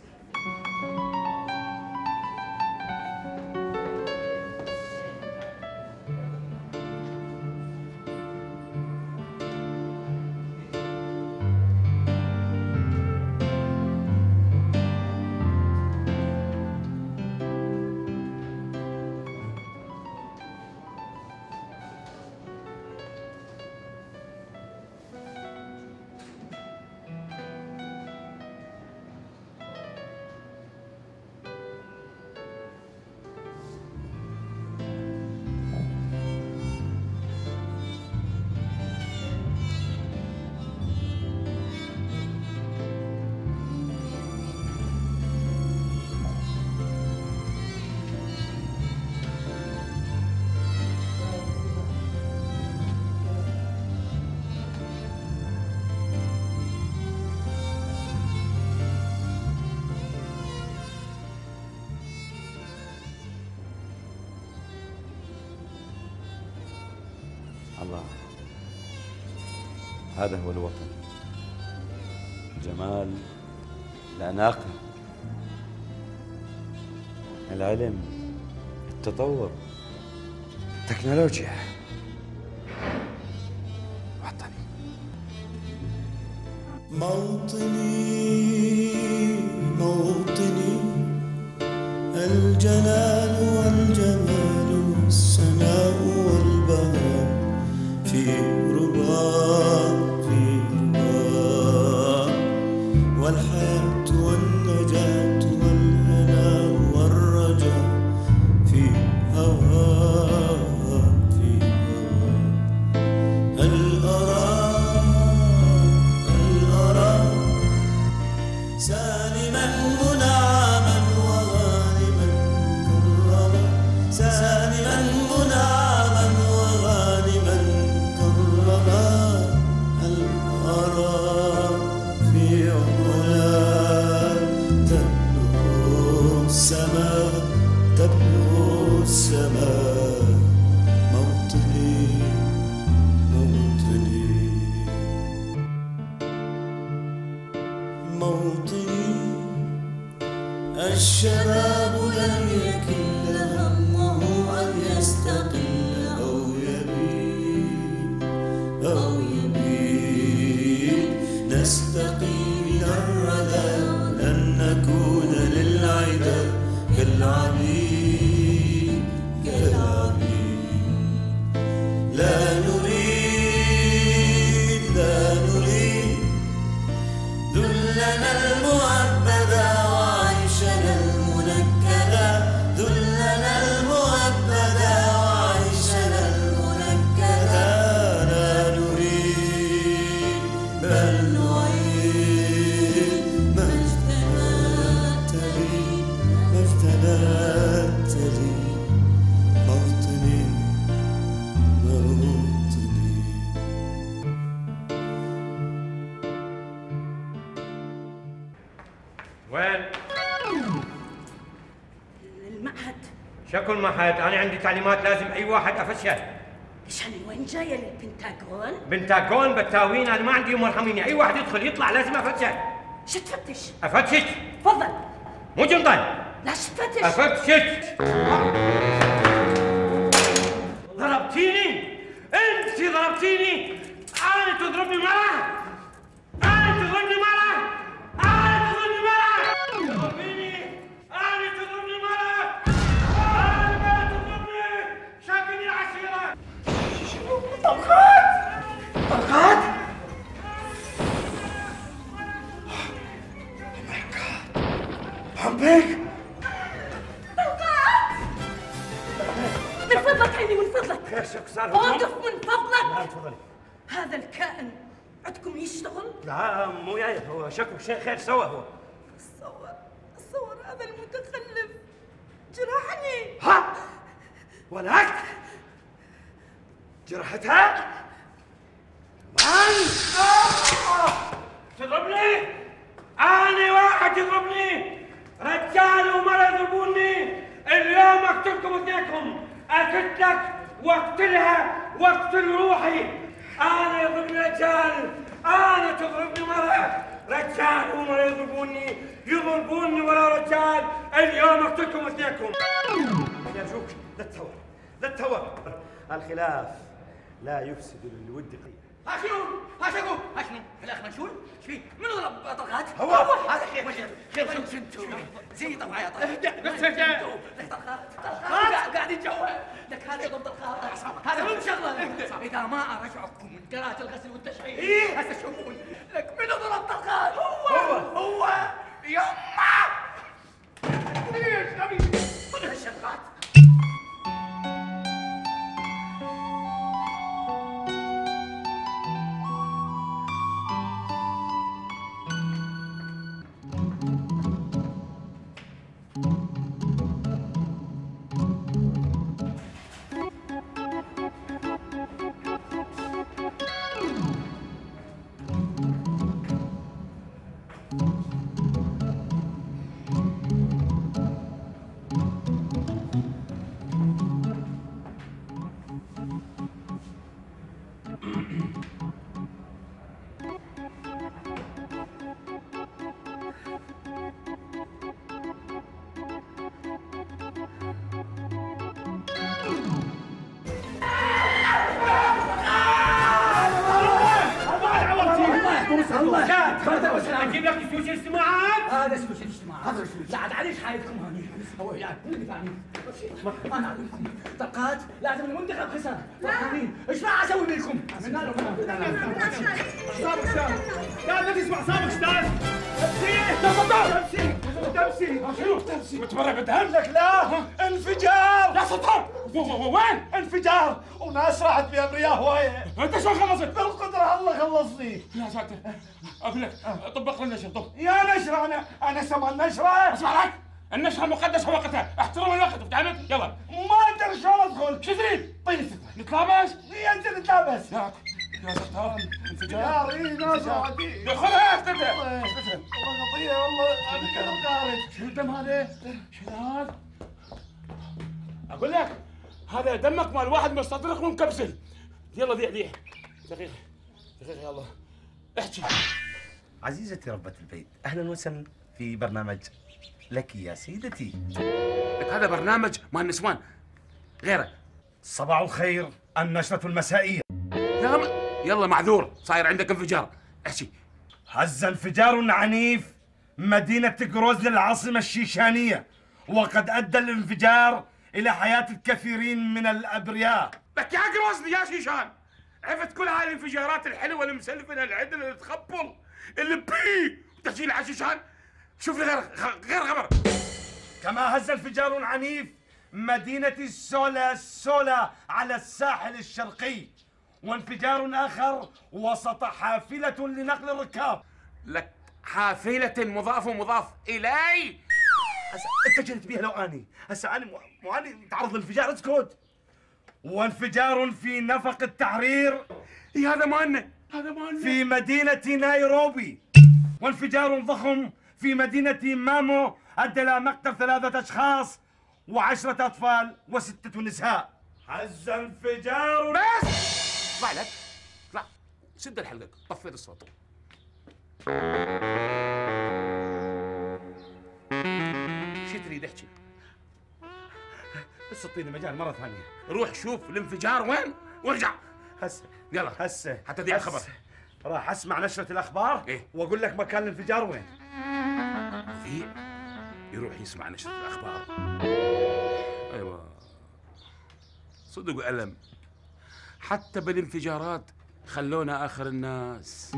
الله، هذا هو الوطن، الجمال، الأناقة، العلم، التطور، التكنولوجيا. وطني موطني الجلال والجمال والسماء والبهاء في رباط والحياة والنجاة والهناء والرجاء في هواء في هواء. هل أراك سالما منعما وغانما كرما، سالما منعما وغانما كرما. هل أراك في علا تبلغ السماء، تبلغ السماء. موطني الشباب لم يكن همه أن يستقل أو يبيد نستقي من الردى لن نكون للعدا كالعبيد لا نريد ذلنا المؤبدا وعيشنا المنكدا ذلنا المؤبدا وعيشنا المنكدا لا نريد بل نعيد مجدنا التلي موطني وين؟ المعهد. شكو المعهد؟ أنا عندي تعليمات لازم أي واحد أفشل. إيش أنا وين جاية للبنتاغون؟ بنتاغون بتاوين أنا ما عندي يوم ارحميني، أي واحد يدخل يطلع لازم أفتش. شو تفتش؟ أفتش. تفضل. مو جنطن. لا شو تفتش؟ أفتش. ضربتيني؟ أنت ضربتيني؟ أنا تضربني مرة؟ أنا تضربني مرة؟ أنا تضربني مرة؟ تضربيني؟ أنا تضربني مرة؟ أنا ما تضربني؟ شاكني العشيرة. طلقات؟ طلقات؟ حبيك؟ من فضلك عيني من فضلك. خير شو صار؟ اوقف من فضلك. لا تفضلي. هذا الكائن عندكم يشتغل؟ لا مو جاي، هو شكله شيء خير سوى هو. الصور هذا المتخلف جرحني. ها؟ ولك؟ جرحتها؟ من؟ تضربني؟ أنا واحد يضربني؟ رجال ومرة يضربوني؟ اليوم أقتلكم اثنينكم، أقتلك واقتلها واقتل روحي. أنا يضربني رجال، أنا تضربني مرة، رجال ومرة يضربوني ولا رجال، اليوم أقتلكم اثنينكم. يرجوك لا تتهور، لا تتهور، الخلاف لا يفسد للود قيل. ها شنو؟ ها شنو؟ الاخ منشول؟ ايش فيه؟ من ضرب طلقات؟ هو هذا خير شنو؟ زي طبعا يا طلقات اهدأ بس اهدأ. طلقات قاعد يتجوع لك هذا يضرب طلقات هذا مو شغله اذا ما ارجعكم من قراءة الغسل والتشعير هسه تشوفون لك من ضرب طلقات؟ هو يما ليش نبي طلع الشقات اجيب لك سوشي اجتماعات؟ هذا سوشي اجتماعات لا عاد عليش حايدكم هاني هو يعني من اللي فاهمين انا اعلمكم طلقات لازم المنتخب خسر فاهمين ايش راح اسوي بيكم؟ عملنا له سابق لا تسمع سابق استاذ تمسي شنو تمسي؟ متبرع بالدم؟ لك لا انفجار لا سلطان وين؟ انفجار وناس راحت فيها برياه هوايه انت شلون خلصت؟ بالقدره الله خلصني يا ساتر اقول لك طبق لنا نشر طب يا نشره انا سمع النشره اسمع لك النشره مقدسه وقتها احترم الوقت فهمت؟ يلا ما ادري شلون ادخل شو تريد؟ طيب نتلابس؟ انت نتلابس يا سلطان انفجار اي ناس قاعدين خذها افتتها والله قضيه والله انا كذا قارد شو الدم هذا؟ شو هذا؟ اقول لك هذا دمك مال واحد مستطرق ومكبسل يلا دقيقه دقيقه يلا احكي عزيزتي ربة البيت، أهلا وسهلا في برنامج لك يا سيدتي. لك هذا برنامج مع النسوان غيره. صباح الخير، النشرة المسائية. يلا معذور، صاير عندك انفجار، احكي. هز انفجار عنيف مدينة غروزن العاصمة الشيشانية، وقد أدى الانفجار إلى حياة الكثيرين من الأبرياء. لك يا غروزن يا شيشان، عرفت كل هاي الانفجارات الحلوة المسلفنة العدل اللي تخبل اللي بي وتجي على شيشان؟ شوف لي غير خبر. كما هز انفجار عنيف مدينة سولا على الساحل الشرقي، وانفجار آخر وسط حافلة لنقل الركاب. لك حافلة مضاف إلي. هسا أنت جنت بيها لو أني، هسا أنا مو أني تعرض للانفجار، اسكت. وانفجار في نفق التحرير. هذا مالنا في مدينة نيروبي. وانفجار ضخم في مدينة مامو أدى إلى مقتل 3 أشخاص و10 أطفال و6 نساء. هز انفجار. بس اطلع لك، اطلع سد الحلقة، طفي الصوت. شو تريد احكي؟ بس اعطيني مجال مرة ثانية. روح شوف الانفجار وين وارجع. هسه يلا هسه حتى ذيع الخبر. راح اسمع نشرة الأخبار إيه؟ واقول لك مكان الانفجار وين. ذيع يروح يسمع نشرة الأخبار. ايوه صدق وألم، حتى بالانفجارات خلونا آخر الناس.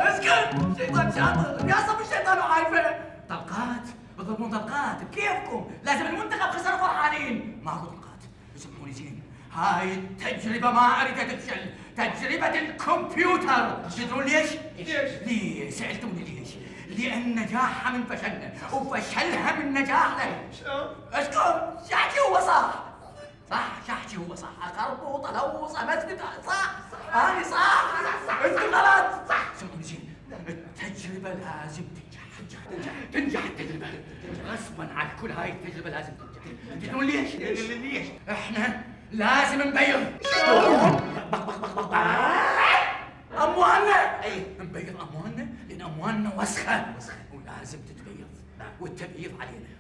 اسكت شيطان شاطر يا صب الشيطان وعايفه. طلقات بضربون طلقات بكيفكم، لازم المنتخب خسر فرحانين. ماكو طلقات، اسمعوني زين، هاي التجربة ما أريدها تفشل، تجربة الكمبيوتر. تدرون ليش؟ ليش؟ سألتوني ليش؟ لأن نجاحها من فشلنا وفشلها من نجاحنا. اسكت، شحكي هو صح. شحكي هو صح، خربوطة لوصة مسجد صح. أنا صح. أنت غلط. سمعوني زين، التجربة لازم تنجح التجربة غصبا عن كل هاي التجربة لازم تنجح. تدرون ليش؟ ليش؟ احنا لازم نبيض. أموالنا. أي نبيض أموالنا لأن أموالنا وسخة ولازم تتبيض، والتبييض علينا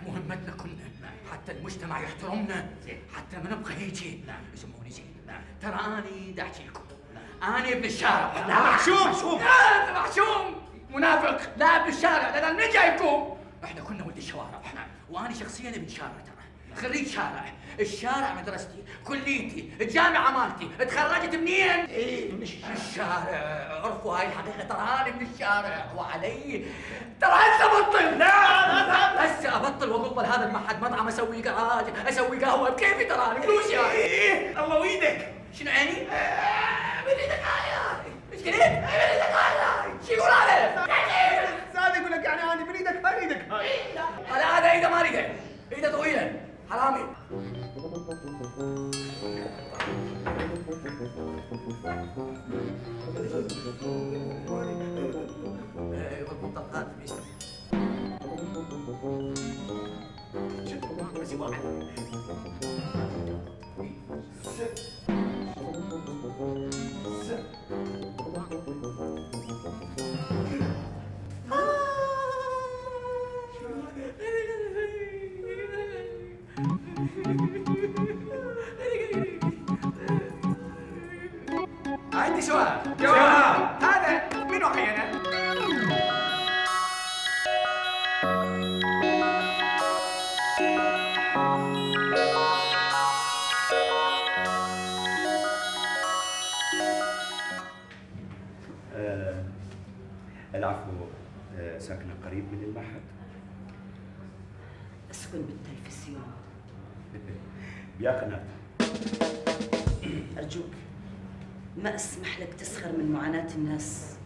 مهمتنا كلنا، حتى المجتمع يحترمنا، حتى ما نبقى هيجي. اسمعوني زين، ترى أني دا أحكي لكم، أنا ابن الشارع. محشوم. لا أنت محشوم منافق. لا ابن الشارع، لأن أنا من جايبكم. إحنا كنا ولد الشوارع، وأنا شخصياً ابن شارع، ترى خريج شارع. الشارع مدرستي، كليتي، الجامعة مالتي. تخرجت منين؟ إيه من الشارع. عرفوا هاي الحقيقة، ترى أنا من الشارع وعلي. ترى هسه أبطل. لا هسه أبطل وأقبل هذا المعهد مطعم، أسوي جراج، أسوي قهوة بكيفي. ترى أنا فلوسي هاي. إيه الله ويدك. شنو عيني؟ من ايدك هاي. ايش قلت؟ من ايدك هاي. شو يقول هذا؟ زاد يقول لك يعني أنا من ايدك هاي ايدك هاي. لا هذا ايده ما اريده، ايده طويلة حرامي. يضربون طلقات في عندي سؤال. جواب. هذا منو حينا؟ العفو، ساكنة قريب من المعهد. اسكن بالتلفزيون. بيا قناة. أرجوك ما أسمح لك تسخر من معاناة الناس.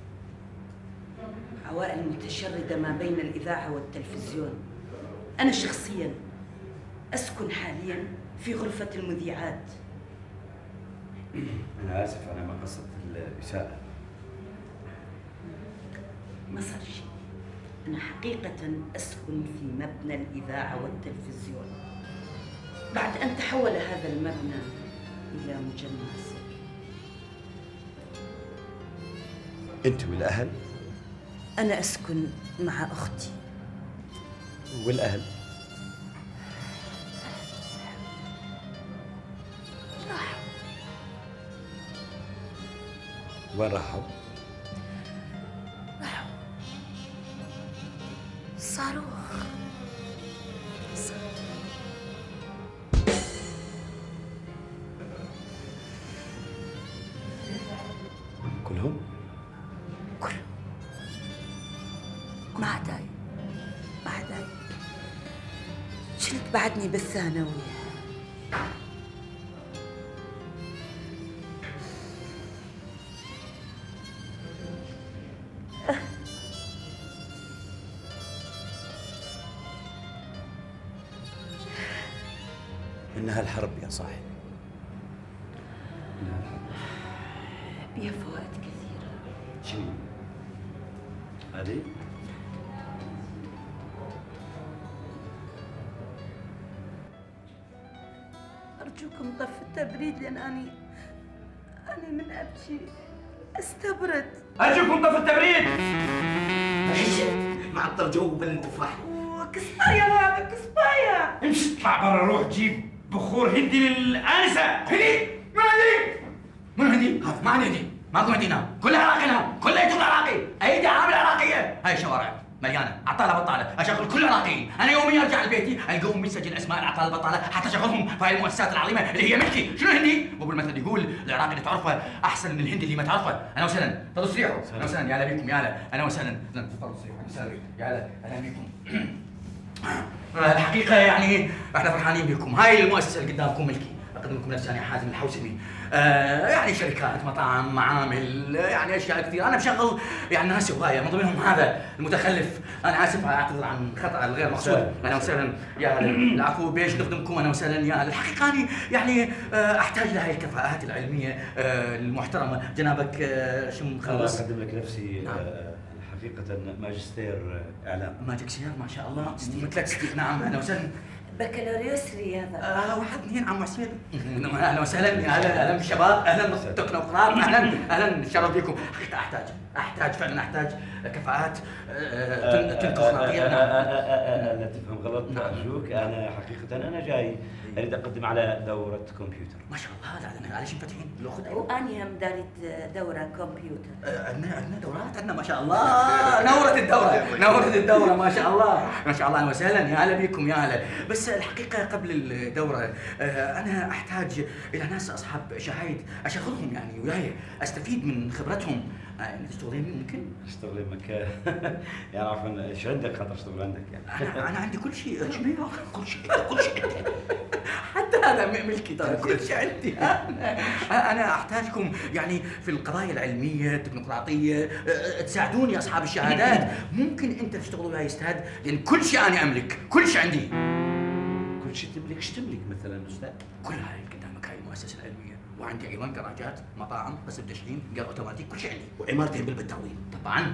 عوائل متشردة ما بين الإذاعة والتلفزيون. أنا شخصياً أسكن حالياً في غرفة المذيعات أنا آسف، أنا ما قصدت الإساءة. ما صار شيء. أنا حقيقة أسكن في مبنى الإذاعة والتلفزيون بعد أن تحول هذا المبنى إلى مجمع سري. أنت والأهل؟ أنا أسكن مع أختي. والأهل؟ راحوا. وين راحوا؟ صاروخ. كلهم؟ كلهم. ما عداي. ما عداي. شلت بعدني بالثانوية. إنها الحرب يا صاحبي. إنها الحرب. بها فوائد كثيرة. شنو؟ هذه؟ أرجوكم طف التبريد لأن أنا من أبكي أستبرد. أرجوكم طف التبريد. معطر جو بالمفاح. كسباية هذا كسباية. امشي اطلع برا، روح جيب بخور هندي للآنسة. هندي؟ من هندي؟ من هندي؟ ما عندي هندي، ماكو هندينا، كلها عراقي هنا، كلها يتم عراقي، ايدي عامل عراقيه، هاي الشوارع مليانه عطاله بطاله، اشغل كل العراقيين، انا يوميا ارجع لبيتي القى امي تسجل اسماء العطاله البطاله حتى اشغلهم في هاي المؤسسات العظيمه اللي هي ملكي، شنو الهندي؟ مو بالمثل يقول العراقي اللي تعرفه احسن من الهندي اللي ما تعرفه، انا وسهلا، تفضلوا استريحوا، اهلا وسهلا يا هلا بيكم يا هلا، انا وسهلا، تفضلوا استريحوا، يا هلا اهلا بيكم. الحقيقه يعني احنا فرحانين بكم، هاي المؤسسه اللي قدامكم ملكي، اقدم لكم نفسي انا حازم الحوسمي. يعني شركات مطاعم معامل يعني اشياء كثير، انا بشغل يعني ناس هوايه من ضمنهم هذا المتخلف، انا اسف اعتذر عن خطا الغير مقصود، اهلا وسهلا يا العفو بيش نخدمكم، انا وسهلا يا الحقيقه انا يعني احتاج لهي الكفاءات العلميه المحترمه، جنابك شو مخلص؟ اقدم لك نفسي حقيقه ماجستير اعلام. ماجستير ما شاء الله، مثلك نعم اهلا وسهلا. بكالوريوس هذا. واحد اثنين عم حسين. اهلا وسهلا يا اهلا بالشباب، اهلا بالتكنوقراط، اهلا الشرف بكم، حقيقه احتاج فعلا احتاج كفاءات تكنوقراطيه. لا تفهم غلط ارجوك، انا حقيقه انا جاي اريد اقدم على دوره كمبيوتر. ما شاء الله لا معلش مفتحين الاخت. واني هم دارت دوره كمبيوتر. عندنا دورات، عندنا ما شاء الله نورت الدوره ما شاء الله ما شاء الله، اهلا وسهلا يا هلا بكم يا هلا. بس الحقيقه قبل الدوره انا احتاج الى ناس اصحاب شهايد اشغلهم يعني وياي، استفيد من خبرتهم. تشتغلين ممكن؟ اشتغلين مكان يعني عفوا ايش عندك خاطر اشتغل عندك يعني؟ انا عندي كل شيء، كل شيء حتى هذا ملكي ترى، كل شيء عندي. انا احتاجكم يعني في القضايا العلميه التكنوقراطيه، تساعدوني اصحاب الشهادات، ممكن انت تشتغلوا وياي استاذ، لان كل شيء انا املك، كل شيء عندي. كل شيء تملك؟ ايش تملك مثلا استاذ؟ كل هاي قدامك هاي المؤسسه العلميه، وعندي ايضا جراجات، مطاعم، قسم تشحين، قرار اوتوماتيك، كل شيء عندي، وعمارتين بالبتاوين طبعا.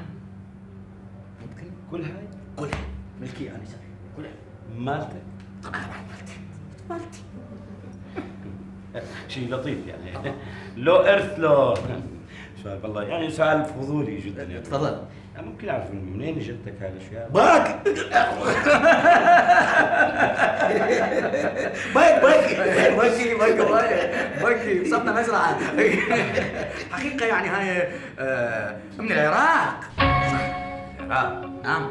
ممكن كل هاي؟ كلها ملكي انا سامي، كلها مالتك؟ طبعا مالتي شيء لطيف يعني لو ارث لو سؤال والله يعني سؤال فضولي جدا يعني. تفضل. ممكن اعرف منين جتك هاي الاشياء؟ باكي صرنا مزرعه. حقيقه يعني هاي من العراق. العراق نعم.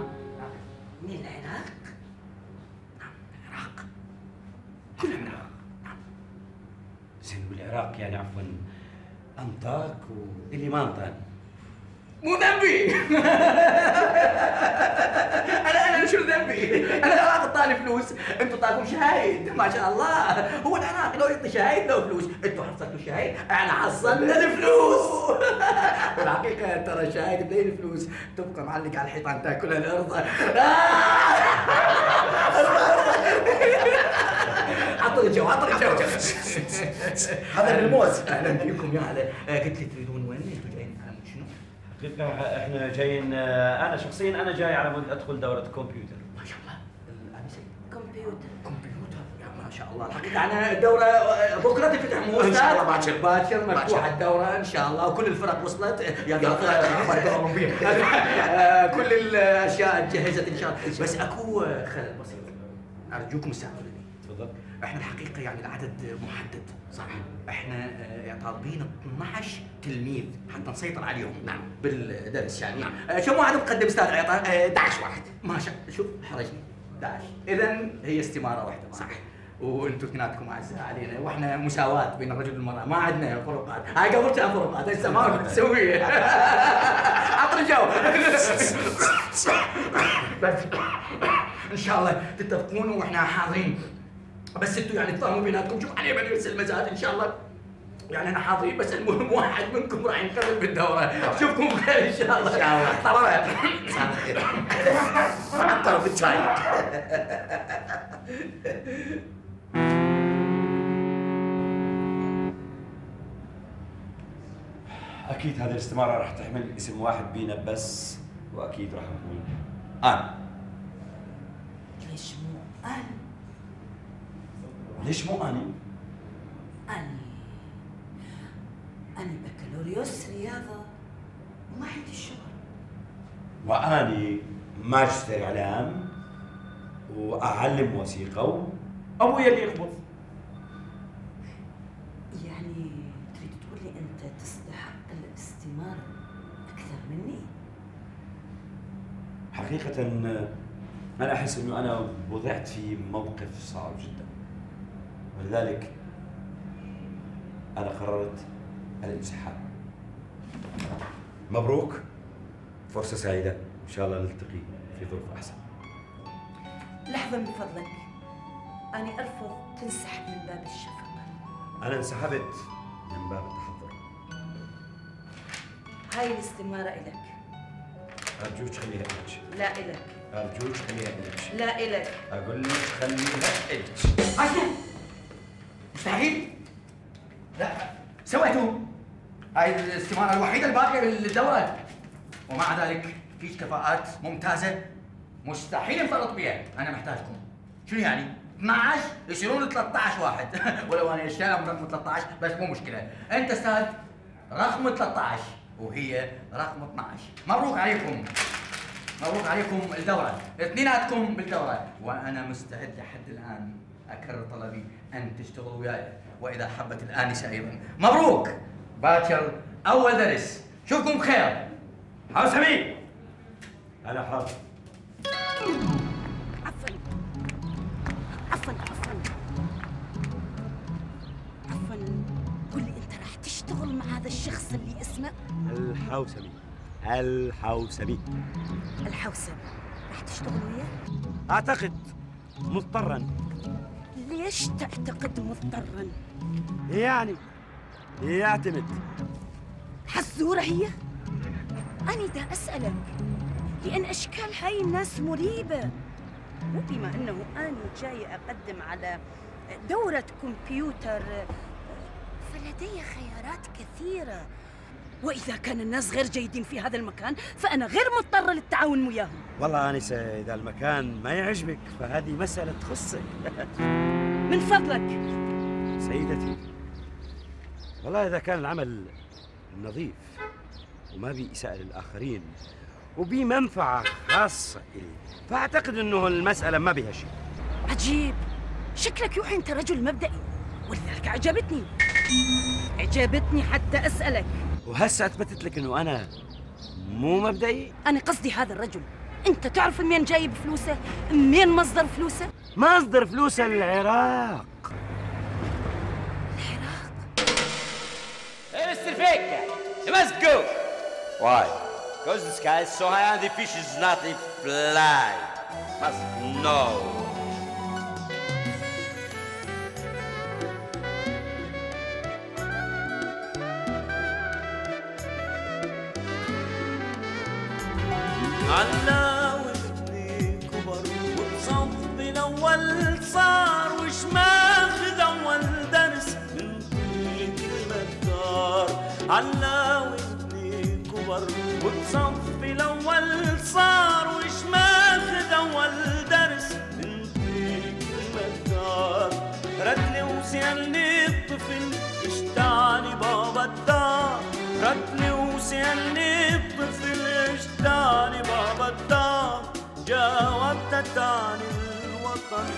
من العراق؟ نعم من العراق، كلها من العراق. نعم. زين بالعراق يعني عفوا انطاك واللي ما انطاني مو ذنبي. انا شو ذنبي؟ انا العراق اعطاني فلوس، انتم اعطاكم شهايد ما شاء الله، هو العراق لو يعطي شهايد لو فلوس، انتم حصلتوا شهايد، احنا حصلنا الفلوس. والحقيقه ترى الشهايد بدين الفلوس تبقى معلق على الحيطان تاكلها الارض. عطر الجو عطر الجو. هذا بالموز. اهلا بكم يا هلا. قلت لي تريدون وين؟ انتم جايين على مود شنو؟ حقيقة احنا جايين، انا شخصيا انا جاي على مود ادخل دورة كمبيوتر. ما شاء الله. الانسه كمبيوتر يا ما شاء الله. الحقيقة انا الدورة بكرة تفتح مو ان شاء الله. باكر مفتوحة الدورة ان شاء الله، وكل الفرق وصلت. يا كل الاشياء جهزت ان شاء الله، بس اكو خلل بسيط ارجوكم استعملوني. تفضل. احنا الحقيقه يعني العدد محدد صح، احنا طالبين 12 تلميذ حتى نسيطر عليهم. نعم بالدرس يعني. نعم. شو موعد مقدم استاذ عيطان؟ 11 واحد. ما شاء شوف حرجني 11. اذا هي استماره واحده صح. وانتم اثنيناتكم اعزاء علينا، واحنا مساواه بين الرجل والمراه، ما عندنا فروقات. هاي قبل كان فروقات، هسه ما كنت تسويها. عطر الجو. بس ان شاء الله تتفقون واحنا حاضرين، بس انتم يعني تفهموا بيناتكم. شوف علي بني المزاد ان شاء الله، يعني انا حاضرين، بس المهم واحد منكم راح ينقذ بالدوره. اشوفكم بخير ان شاء الله. ان شاء الله. طبعا مساء الخير. عطر بالشاي. اكيد هذه الاستمارة راح تحمل اسم واحد بينا بس، واكيد راح نقول انا. ليش مو أنا؟ ليش مو أنا؟ أنا بكالوريوس رياضة وما عندي شغل. وأني ماجستير إعلام وأعلم موسيقى وأبويا اللي يقبض. يعني تريد تقول لي أنت تستحق الاستمارة أكثر مني؟ حقيقة أنا أحس إنه أنا وضعت في موقف صعب جدا، ولذلك أنا قررت الانسحاب. مبروك، فرصة سعيدة، إن شاء الله نلتقي في ظروف أحسن. لحظة من فضلك، أنا أرفض تنسحب من باب الشفقة. أنا انسحبت من باب التحضر. هاي الاستمارة إلك. أرجوك خليها إلك. لا إلك. أرجوك خليها إلك. لا إلك. أقول لك خليها إلك. أصلا مستحيل. لا سويته. هاي الاستمارة الوحيدة الباقية بالدورة، ومع ذلك فيش كفاءات ممتازة مستحيل نفرط بيها. أنا محتاجكم. شنو يعني؟ 12 يصيرون 13 واحد. ولو أنا أشتغل رقم 13 بس مو مشكلة. أنت أستاذ رقم 13 وهي رقم 12. مبروك عليكم. مبروك عليكم الدورة، اثنيناتكم بالدورة، وأنا مستعد لحد الآن أكرر طلبي أن تشتغلوا وياي، وإذا حبت الآنسة أيضا. مبروك. باكر أول درس، شوفكم بخير. حاوس حبيب. أنا حاضر. عفوا قل لي أنت راح تشتغل مع هذا الشخص اللي اسمه الحوسبي. الحوسبي، راح تشتغل وياه؟ أعتقد مضطرا. ليش تعتقد مضطرا؟ يعني يعتمد. حزورة هي؟ أنا دا أسألك لأن أشكال هاي الناس مريبة، وبما أنه أنا جاي أقدم على دورة كمبيوتر فلدي خيارات كثيرة، وإذا كان الناس غير جيدين في هذا المكان فأنا غير مضطرة للتعاون وياهم. والله آنسة، إذا المكان ما يعجبك فهذه مسألة تخصك. من فضلك سيدتي، والله إذا كان العمل نظيف وما بي إساءة للآخرين وبي منفعة خاصة إلي، فأعتقد إنه المسألة ما بها شيء. عجيب، شكلك يوحي أنت رجل مبدئي، ولذلك عجبتني حتى أسألك. وهسه أثبتت لك إنه أنا مو مبدئي. أنا قصدي هذا الرجل، أنت تعرف منين جايب فلوسه؟ منين مصدر فلوسه؟ مصدر فلوسه العراق. Hey, Mr. Faker, you must go. Why? Because the sky is so high and the fish is not fly. Must know. عنا وابني كبر وبصف الاول صار وش ما علاوي ابني كبر وبصفي الاول صار وش ماخد اول درس من ديك المدار. ردلي وسألني الطفل اشتاني بابا الدار. ردلي وسألني الطفل اشتاني بابا الدار. جاوبت تاني الوطن